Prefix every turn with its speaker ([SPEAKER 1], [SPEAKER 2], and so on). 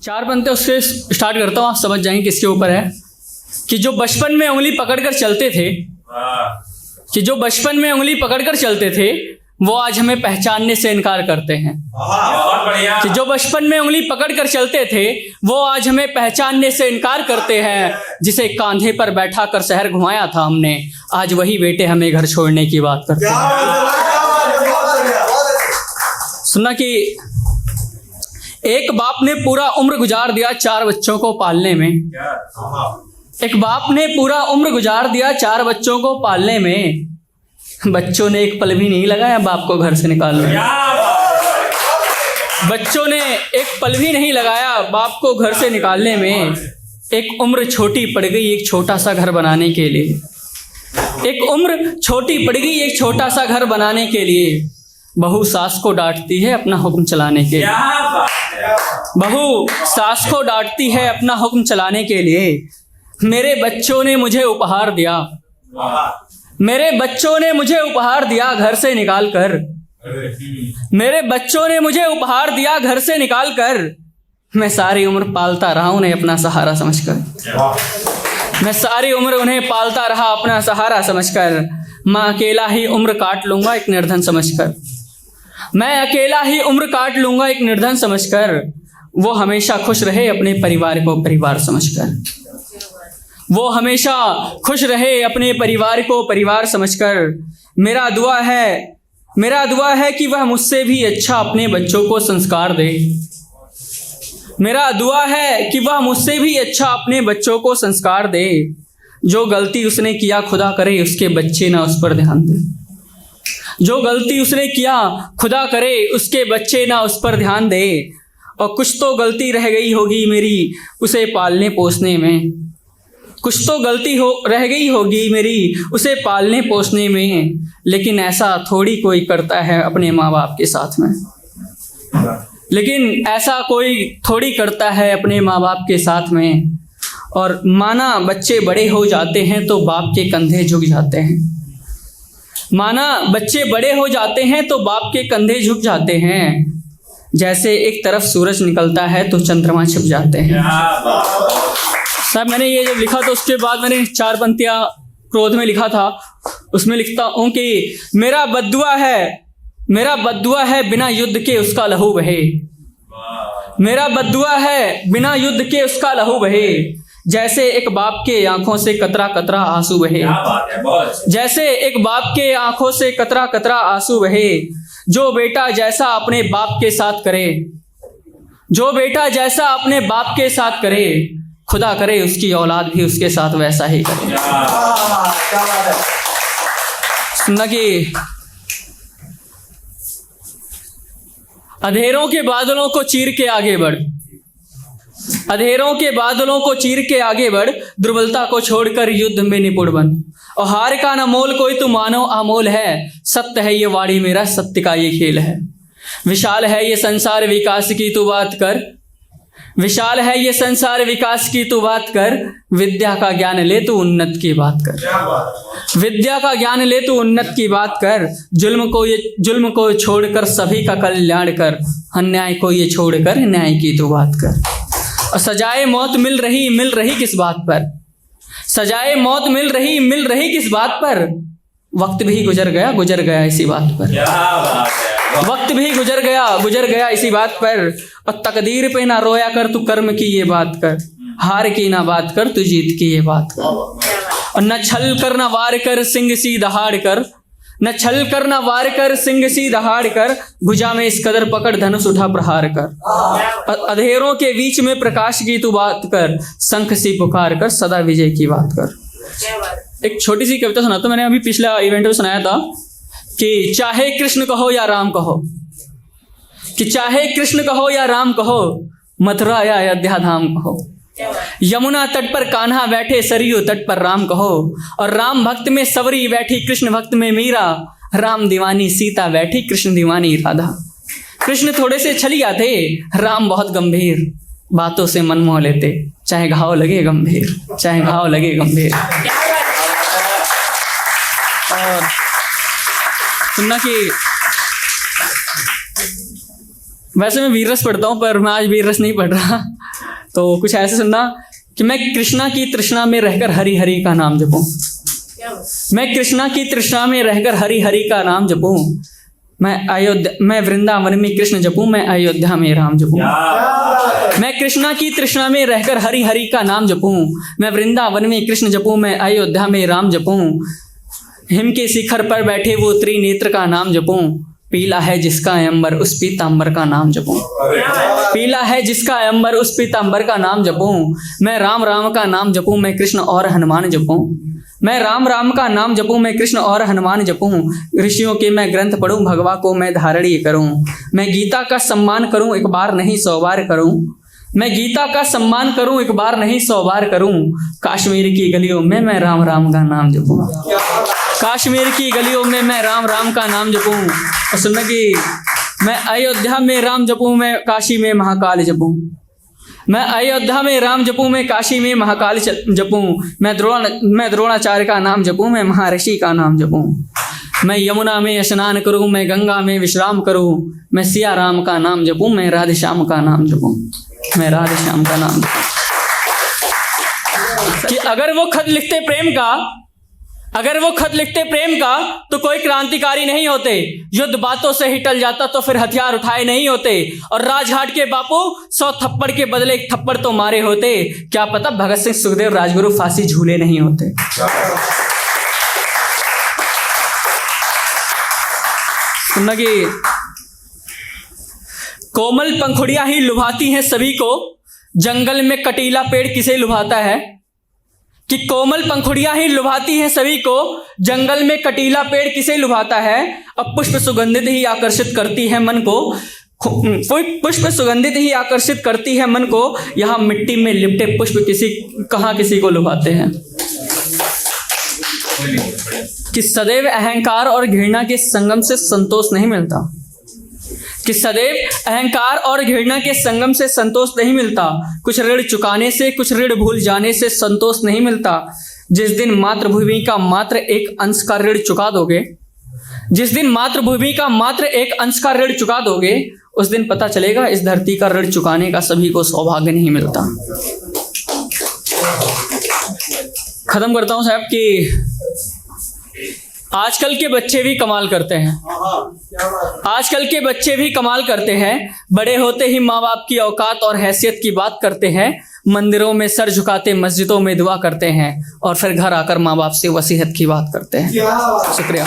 [SPEAKER 1] 4 बनते उससे स्टार्ट करता हूँ, आप समझ जाएंगे किसके ऊपर है। कि जो बचपन में उंगली पकड़कर चलते थे, कि जो बचपन में उंगली पकड़कर चलते थे वो आज हमें पहचानने से इनकार करते हैं।
[SPEAKER 2] बहुत बढ़िया।
[SPEAKER 1] कि जो बचपन में उंगली पकड़कर चलते थे वो आज हमें पहचानने से इनकार करते हैं। जिसे कांधे पर बैठा कर शहर घुमाया था हमने, आज वही बेटे हमें घर छोड़ने की बात करते हैं। सुना कि एक बाप ने पूरा उम्र गुजार दिया 4 बच्चों को पालने में। एक बाप ने पूरा उम्र गुजार दिया 4 बच्चों को पालने में। बच्चों ने एक पल भी नहीं लगाया बाप को घर से निकालने में। बच्चों ने एक पल भी नहीं लगाया बाप को घर से निकालने में। एक उम्र छोटी पड़ गई एक छोटा सा घर बनाने के लिए। एक उम्र छोटी पड़ गई एक छोटा सा घर बनाने के लिए। बहू सास को डांटती है अपना हुक्म चलाने के लिए। बहू सास को डांटती है अपना हुक्म चलाने के लिए। मेरे बच्चों ने मुझे उपहार दिया, मेरे बच्चों ने मुझे उपहार दिया घर से निकाल कर। मेरे बच्चों ने मुझे उपहार दिया घर से निकाल कर। मैं सारी उम्र पालता रहा उन्हें अपना सहारा समझकर। मैं सारी उम्र उन्हें पालता रहा अपना सहारा समझकर। मैं अकेला ही उम्र काट लूंगा एक निर्धन समझकर। मैं अकेला ही उम्र काट लूंगा एक निर्धन समझकर। वो हमेशा खुश रहे अपने परिवार को परिवार समझकर। वो हमेशा खुश रहे अपने परिवार को परिवार समझकर। मेरा दुआ है कि वह मुझसे भी अच्छा अपने बच्चों को संस्कार दे। मेरा दुआ है कि वह मुझसे भी अच्छा अपने बच्चों को संस्कार दे। जो गलती उसने किया खुदा करे उसके बच्चे ना उस पर ध्यान दे। जो गलती उसने किया खुदा करे उसके बच्चे ना उस पर ध्यान दे। और कुछ तो गलती रह गई होगी मेरी उसे पालने पोसने में। कुछ तो गलती रह गई होगी मेरी उसे पालने पोसने में। लेकिन ऐसा थोड़ी कोई करता है अपने माँ बाप के साथ में। लेकिन ऐसा कोई थोड़ी करता है अपने माँ बाप के साथ में। और माना बच्चे बड़े हो जाते हैं तो बाप के कंधे झुक जाते हैं। माना बच्चे बड़े हो जाते हैं तो बाप के कंधे झुक जाते हैं। जैसे एक तरफ सूरज निकलता है तो चंद्रमा छिप जाते हैं। साहब मैंने ये जब लिखा तो उसके बाद मैंने 4 पंक्तियां क्रोध में लिखा था। उसमें लिखता हूँ कि मेरा बद्दुआ है बिना युद्ध के उसका लहू बहे। मेरा बद्दुआ है बिना युद्ध के उसका लहू बहे। जैसे एक बाप के आंखों से कतरा कतरा आंसू बहे। जैसे एक बाप के आंखों से कतरा कतरा आंसू बहे। जो बेटा जैसा अपने बाप के साथ करे, जो बेटा जैसा अपने बाप के साथ करे, खुदा करे उसकी औलाद भी उसके साथ वैसा ही करे। सुनना कि अंधेरों के बादलों को चीर के आगे बढ़। अंधेरों के बादलों को चीर के आगे बढ़। दुर्बलता को छोड़कर युद्ध में निपुण बन। और हार का न मोल कोई तू मानो अमोल है। सत्य है ये वाणी मेरा सत्य का ये खेल है। विशाल है ये संसार विकास की तू बात कर। विशाल है ये संसार विकास की तू बात कर। विद्या का ज्ञान ले तू उन्नत की बात कर। विद्या का ज्ञान ले तू उन्नत की बात कर। जुल्म को छोड़कर सभी का कल्याण कर। अन्याय को ये छोड़कर न्याय की तू बात कर। और सजाए मौत मिल रही किस बात पर। सजाए मौत मिल रही किस बात पर। वक्त भी गुजर गया इसी बात पर। वक्त भी गुजर गया इसी बात पर। और तकदीर पे ना रोया कर तू कर्म की ये बात कर। हार की ना बात कर तू जीत की ये बात कर। और न छल कर न वार कर सिंह सी दहाड़ कर। न छल कर न वार कर सिंह सी दहाड़ कर। भुजा में इस कदर पकड़ धनुष उठा प्रहार कर। अंधेरों के बीच में प्रकाश की तू बात कर। शंख सी पुकार कर सदा विजय की बात कर। एक छोटी सी कविता सुनाता हूं। मैंने अभी पिछला इवेंट में सुनाया था कि चाहे कृष्ण कहो या राम कहो, कि चाहे कृष्ण कहो या राम कहो, मथुरा या अयोध्या धाम कहो। यमुना तट पर कान्हा बैठे सरयू तट पर राम कहो। और राम भक्त में सवरी बैठी कृष्ण भक्त में मीरा। राम दीवानी सीता बैठी कृष्ण दीवानी राधा। कृष्ण थोड़े से छलिया थे राम बहुत गंभीर। बातों से मन मोह लेते चाहे घाव लगे गंभीर, चाहे घाव लगे गंभीर। और सुनना कि वैसे मैं वीर रस पढ़ता हूँ, पर मैं आज वीर रस नहीं पढ़ रहा। तो कुछ ऐसे सुनना कि मैं कृष्णा की तृष्णा में रहकर हरि हरि का नाम जपूं, मैं कृष्णा की तृष्णा में रहकर हरि हरि का नाम जपूं, मैं वृंदावन में कृष्ण जपूं, मैं अयोध्या में राम जपूं। मैं कृष्णा की तृष्णा में रहकर हरि हरि का नाम जपूं, मैं वृंदावन में कृष्ण जपूं, मैं अयोध्या में राम जपूं। हिम के शिखर पर बैठे वो त्रिनेत्र का नाम जपूं, पीला है जिसका अंबर उस पीतांबर का नाम जपूं, पीला है जिसका अंबर उस पीतांबर का नाम जपूं। मैं राम राम का नाम जपूं, मैं कृष्ण और हनुमान जपूं, मैं राम राम का नाम जपूं, मैं कृष्ण और हनुमान जपूं। ऋषियों के मैं ग्रंथ पढ़ूं, भगवा को मैं धारणी करूं, मैं गीता का सम्मान करूं, एक बार नहीं 100 बार करूं, मैं गीता का सम्मान करूं, एक बार नहीं 100 बार करूं। कश्मीर की गलियों में मैं राम राम का नाम जपूं, कश्मीर की गलियों में मैं राम राम का नाम जपूं। और सुनना कि मैं अयोध्या में राम जपूं, मैं काशी में महाकाल जपूं, मैं अयोध्या में राम जपूं, मैं काशी में महाकाल जपूं। मैं द्रोणाचार्य का नाम जपूं, मैं महर्षि का नाम जपूं। मैं यमुना में स्नान करूं, मैं गंगा में विश्राम करूं, मैं सिया राम का नाम जपूं, मैं राधे श्याम का नाम जपूं, मैं राधे श्याम का नाम जपूं। कि अगर वो खत लिखते प्रेम का, अगर वो खत लिखते प्रेम का तो कोई क्रांतिकारी नहीं होते, युद्ध बातों से ही टल जाता तो फिर हथियार उठाए नहीं होते, और राजघाट के बापू 100 थप्पड़ के बदले 1 थप्पड़ तो मारे होते, क्या पता भगत सिंह सुखदेव राजगुरु फांसी झूले नहीं होते। सुनना कि कोमल पंखुड़ियां ही लुभाती हैं सभी को, जंगल में कटीला पेड़ किसे लुभाता है। कि कोमल पंखुड़ियां ही लुभाती हैं सभी को, जंगल में कटीला पेड़ किसे लुभाता है। अब पुष्प सुगंधित ही आकर्षित करती है मन को, पुष्प सुगंधित ही आकर्षित करती है मन को, यहाँ मिट्टी में लिपटे पुष्प कहाँ किसी को लुभाते हैं। कि सदैव अहंकार और घृणा के संगम से संतोष नहीं मिलता, कि सदैव अहंकार और घृणा के संगम से संतोष नहीं मिलता। कुछ ऋण चुकाने से, कुछ ऋण भूल जाने से संतोष नहीं मिलता। जिस दिन मातृभूमि का मात्र एक अंश का ऋण चुका दोगे, जिस दिन मातृभूमि का मात्र एक अंश का ऋण चुका दोगे, उस दिन पता चलेगा इस धरती का ऋण चुकाने का सभी को सौभाग्य नहीं मिलता। खत्म करता हूं साहब कि आजकल के बच्चे भी कमाल करते हैं, आजकल के बच्चे भी कमाल करते हैं। बड़े होते ही माँ बाप की औकात और हैसियत की बात करते हैं, मंदिरों में सर झुकाते, मस्जिदों में दुआ करते हैं, और फिर घर आकर माँ बाप से वसीयत की बात करते हैं। शुक्रिया।